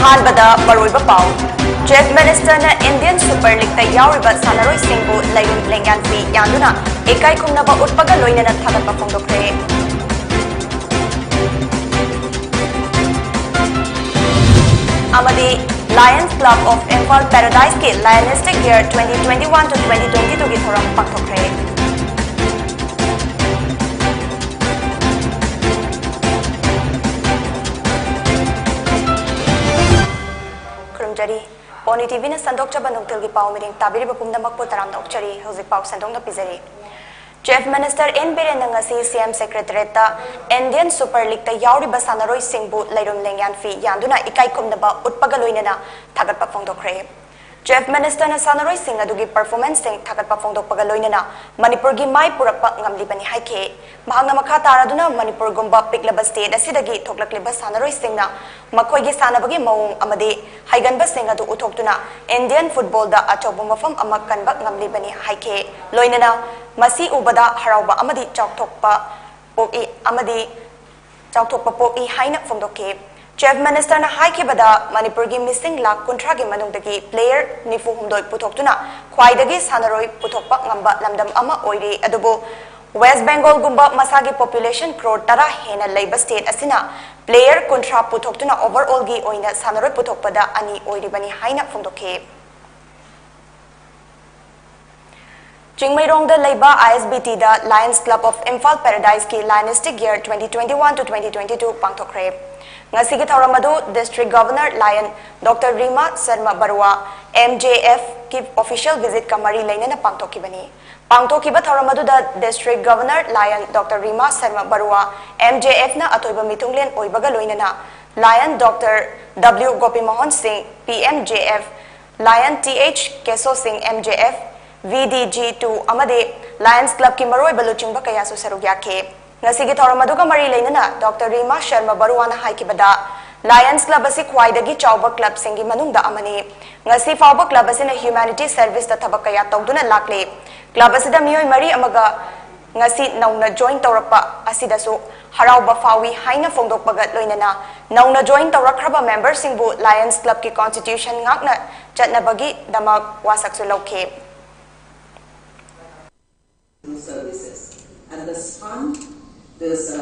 अहानबदा मरुइबा पाउ chief minister ने इंडियन सुपर लीग ता यावरिबा सानारोई सिंगु लायुम लेंगान फी यानुना एकाई खुमनबा उत्पगा लोइनना थागतबा फोंदोखरे अमदी Lions Club of Imphal Paradise के लायनिस्टिक ईयर 2021 to 2022 की थोरम पाखोखरे Pony TV na sandok chaba nungtil gi pau meeting tabiri bapumda makpo taram na ukchari hozik pau sandong na pizari Chief Minister in Biren ngasi CM Secretariat ta Indian Super League ta yauri ba sanaroi singbu lairum lengyan fi yanduna ikai kumna ba utpagaloina na thagat pa phongdokre Chief Minister na sanaroi sing adugi performance sing thagat pa phongdok pagaloina na Manipur gi mai purakpa ngamli bani haike mahangna makha taraduna Manipur gumba piklaba state asidagi thoklakleba sanaroi sing na makhoi gi sanabagi maung amade haiganba sing adu uthoktuna Indian football da achobu mafam ama kanba ngamli bani haike loinana masi ubada harauba amadi chawthokpa poki amadi chawthokpa poki haina phongdoke Chief Minister na haike bada Manipur gi missing lakh kuntra gi manungdagi player nifu humdoi puthoktuna khwaidagi sanaroi puthokpa ngamba lamdam ama oiri adubo West Bengal gumba masagi population crore tara hena leiba state asina player kuntra puthoktuna overall gi oina sanaroi puthokpada ani oiri bani haina phongdoke Chingmairong da Leiba ISBT da Lions Club of Imphal Paradise ki Lionstic Year 2021 to 2022 pangthokre ngasi ki thoramadu District Governor Lion Dr. Rima Sharma Barua MJF ki official visit kamari leina na pangthokibani pangthokiba thoramadu da District Governor Lion Dr. Rima Sharma Barua MJF na atoiba mitunglen oibaga loina na Lion Dr. W Gopimohan Singh PMJF Lion TH Keso Singh MJF VDG2 amade Lions Club ki maroi baluchingba kaya su sarugya ke ngasi gi thoramadu ka mari leinana Dr. Rima Sharma Barua na haikibada Lions Club asi khwaidagi chawba club singi manungda amani ngasi fawba club asi na humanity service ta thabak kaya tawduna lakle club asi da miyoi mari amaga ngasi nauna join tawrapa asida su harauba fawi haina phongdokpaga loinana nauna join tawrakraba member singbu Lions Club ki constitution ngakna chatnabagi damak wasak su lauke services and this fund, this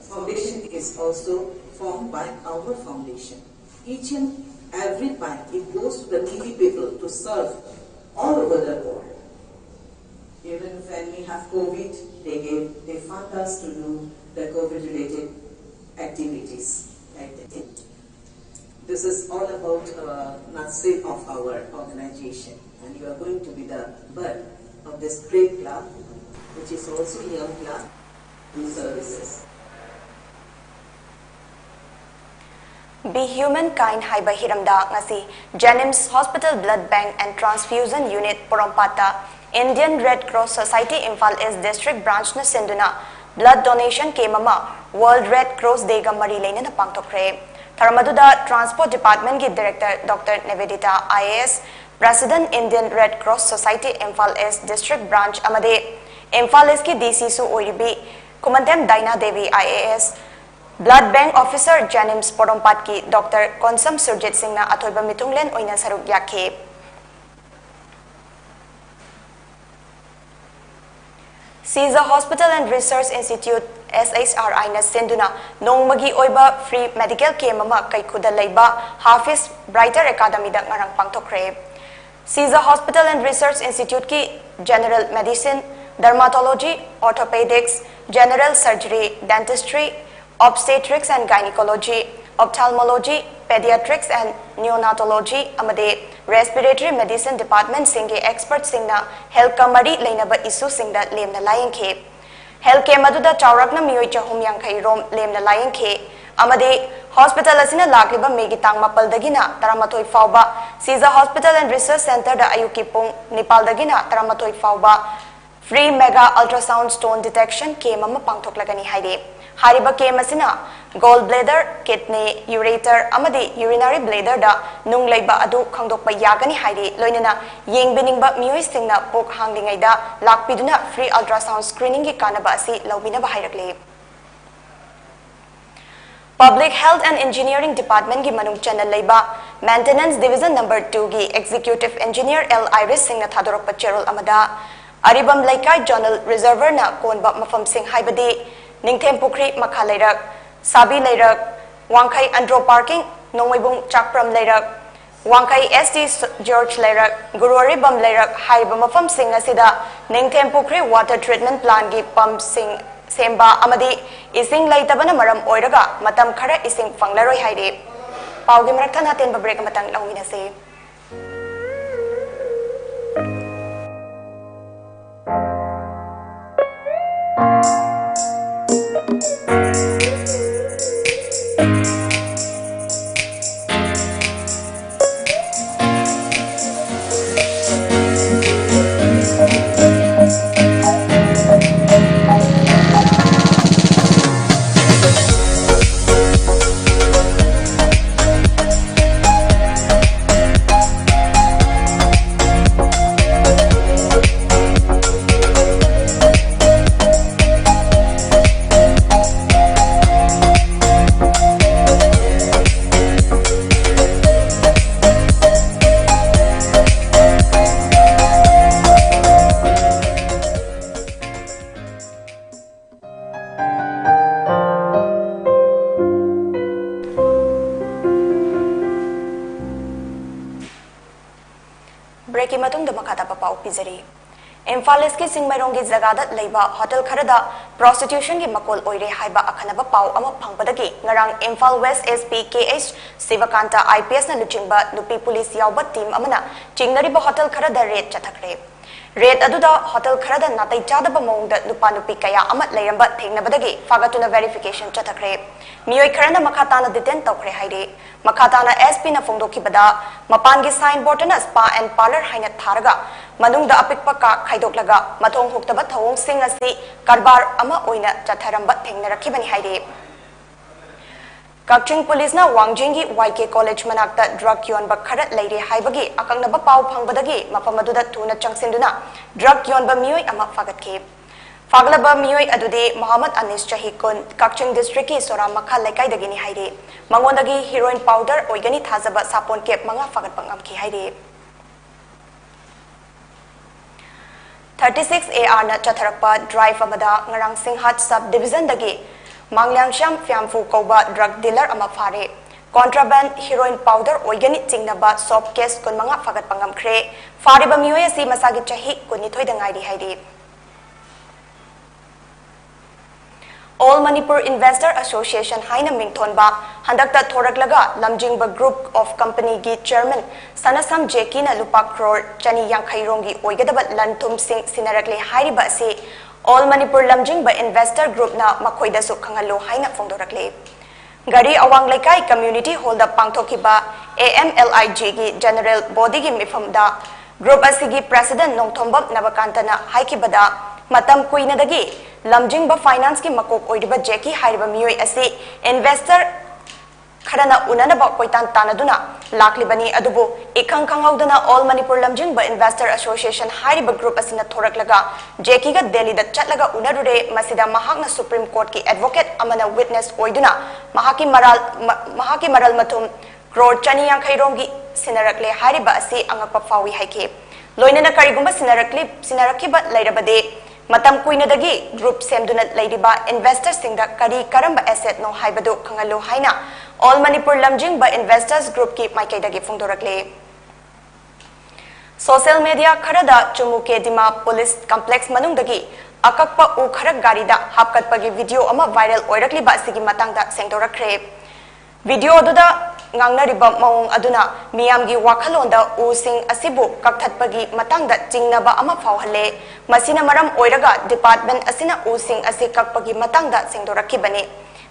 foundation is also formed by our foundation. Each and every time it goes to the needy people to serve all over the world. Even when we have COVID, they fund us to do the COVID related activities like that. This is all about nutshell of our organization, and you are going to be the bird of this great club, which is also a young club in services. Be Humankind Haiba Hiramda ngasi Janims Hospital Blood Bank and Transfusion Unit Porompata Indian Red Cross Society Imphal East District Branch na sinduna blood donation ke mama World Red Cross Day ga mari leina na pangtokre Tharamaduda Transport Department ki Director Dr. Nevedita IAS President Indian Red Cross Society Imphal East District Branch amade Imphal East ki DC su oiribi Commandant Daina Devi IAS Blood Bank Officer Janims Porompat ki Dr. Konsam Surjit Singh na athoiba mitunglen oina saruk yakhe Caesar Hospital and Research Institute SHRI na senduna nongmagi oiba free medical care mama kaikhuda leiba Hafiz Brighter Academy da ngarang pangthokre Caesar Hospital and Research Institute ki General Medicine, Dermatology, Orthopedics, General Surgery, Dentistry, Obstetrics and Gynecology, Ophthalmology, Pediatrics and Neonatology, amade Respiratory Medicine Department singe expert singna health kamari leinaba issue singda lemna layengkhe health care maduda chawrakna miyoi chahum yankhai rom lemna layengkhe amade hospital asina lakliba megi tang mapal dagina taramatoi fauba Caesar Hospital and Research Center da ayuki pung Nepal dagina taramatoi fauba free mega ultrasound stone detection ke mama pangthoklagani haide hariba ke masina gallbladder kidney ureter amadi urinary bladder da nung leiba adu khangdokpa yagani haide loinana yengbiningba miyoi singna pok hanglingai da lakpiduna free ultrasound screening ki kanaba asi lawbina ba hairakle Public Health and Engineering Department ki manung channel laiba Maintenance Division number 2 ki Executive Engineer L Iris Singh na thadorok pachirol amada Aribam Laikai Journal Reservoir na konba mafam sing haibadi Ningthem Pukri makha lairak Sabi lairak Wangkai Andro Parking Nongwaibung Chakpram lairak Wangkai ST George lairak Guru Aribam lairak haiba mafam sing asida Ningthem Pukri Water Treatment Plant ki pump sing Semba amadi ising laitabana maram oiraga matam khara ising fanglaroi haide paugi marakthana ten ba break matang lawina se breaki matung da makata pa pau pizari Imphal East ki Singmairong ki jagada leiba hotel kharada prostitution ki makol oire haiba akhanaba pau ama phangpadagi ngarang Imphal West SP KH Sivakanta IPS na luchingba nupi police yawba team amana chingnariba hotel kharada raid chathakre raid aduda hotel kharada natai chadaba mongda nupa nupi kaya ama leiramba thengnabadagi fagatuna verification chathakre miyoi kharana makhatana detain tawkhre haire makhatana SP na phongdokibada mapangi signboard na spa and parlor haina tharaga manungda apikpa ka khaidoklaga mathong huktaba thawong sing asi karbar ama oina chatharamba thengnarakibani haire Kakching Police na Wangjingi YK College manakta drug yonba kharat leire haibagi akangnaba pau phangbadagi mapamaduna thuna changsinduna drug yonba miyoi ama fagatke Faglaba miyoi adude Muhammad Anis Chahikun Kakching District ki Sora Makha Laikai dagini haire mangondagi heroin powder oigani thazaba sapon kep manga fagat pangamki haire 36 AR na chatharakpa drive amada ngarang Singhat sub division dagi Manglangsham Fiamfu Koba drug dealer ama fare contraband heroin powder oigani chingnaba soft case kun manga fagat pangam khre fariba miyoi asi masagi chahi kunithoi dangai ri haide All Manipur Investor Association haina mingthonba handakta thoraklaga lamjingba group of company gi chairman Sanasam Jeki na lupa crore chani yankhaironggi oigadaba lanthum sing sinarakle hairiba si All Manipur lamjingba investor group na makhoida su khangalo haina phongdorakle Gari awang laikai community hall da pangthokiba AMLIG gi general body gi mifamda group asigi president Nongthombam Nabakantana haikibada matam kuinadagi lamjingba finance ki makok oiriba Jeki hairiba miyoi asi investor kharana unanaba koitan tanaduna laklibani adubu ikhang khangaudana All Manipur lamjingba investor association hairiba group asina thoraklaga Jeki ga Delhi da chatlaga unarure masida mahakna supreme court ki advocate amana witness oiduna mahaki maral mathum crore chani yankhaironggi sinarakle hairiba asi angakpa fawi haike loinana karigumba sinarakiba lairabade matam kuinadagi group semduna lairiba investors singda kari karamba asset no haibadu khangalo haina All Manipur lamjingba investors group ki maikaidagi phongdorakle social media kharada chumuke dima police complex manungdagi akakpa u kharak garida hapkatpagi video ama viral oirakliba asigi matangda sengdorakre video duda ngangnariba maung aduna miyamgi wakhalonda using asibu kakthatpagi matangda jingnaba ama phawhale masina maram oiraga department asina using asi kakpagi matangda sengdorakibani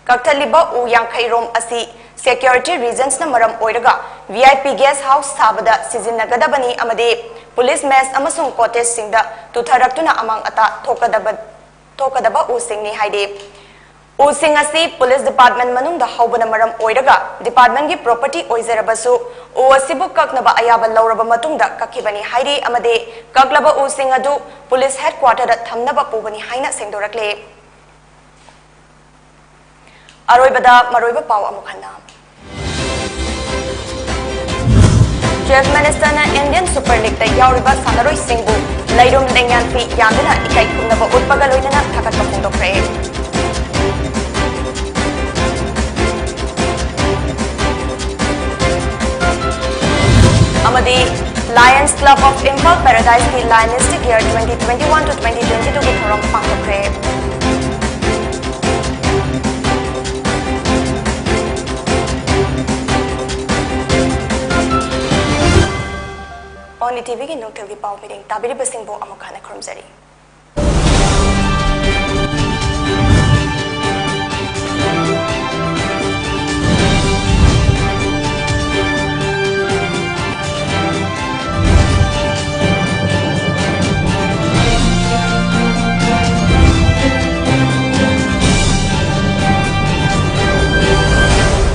kakthaliba u yankhairom asi security reasons na maram oiraga VIP guest house sabada sizinnagadabani amade police mess amasung cottage singda tutharaktuna amang ata thokadaba using ni haide Using asi police department manungda haubana maram oiraga department gi property oizarabasu o asibu kaknaba ayaba lauraba matungda kakibani hairi amade kaklaba using adu police headquarter da thamnaba pubani haina sengdorakle अरोइबदा मरोइबा पाव अमुक हन्ना chief minister ने Indian Super League ता याउरिबा सानरोई सिंगबु लैरुम लेंयानपी यामदना इकाई खुमनबा उतपगा लोइनना थाकतबा फोंदोखरे अमदी Lions Club of Imphal Paradise की लायनिस्टिक ईयर 2021 to 2022 की थोरम पांगदोखरे ONI TV की नुकतेल की पाव मीटिंग ताबिरी बसिंग बो अमुक खाना खुरमजरी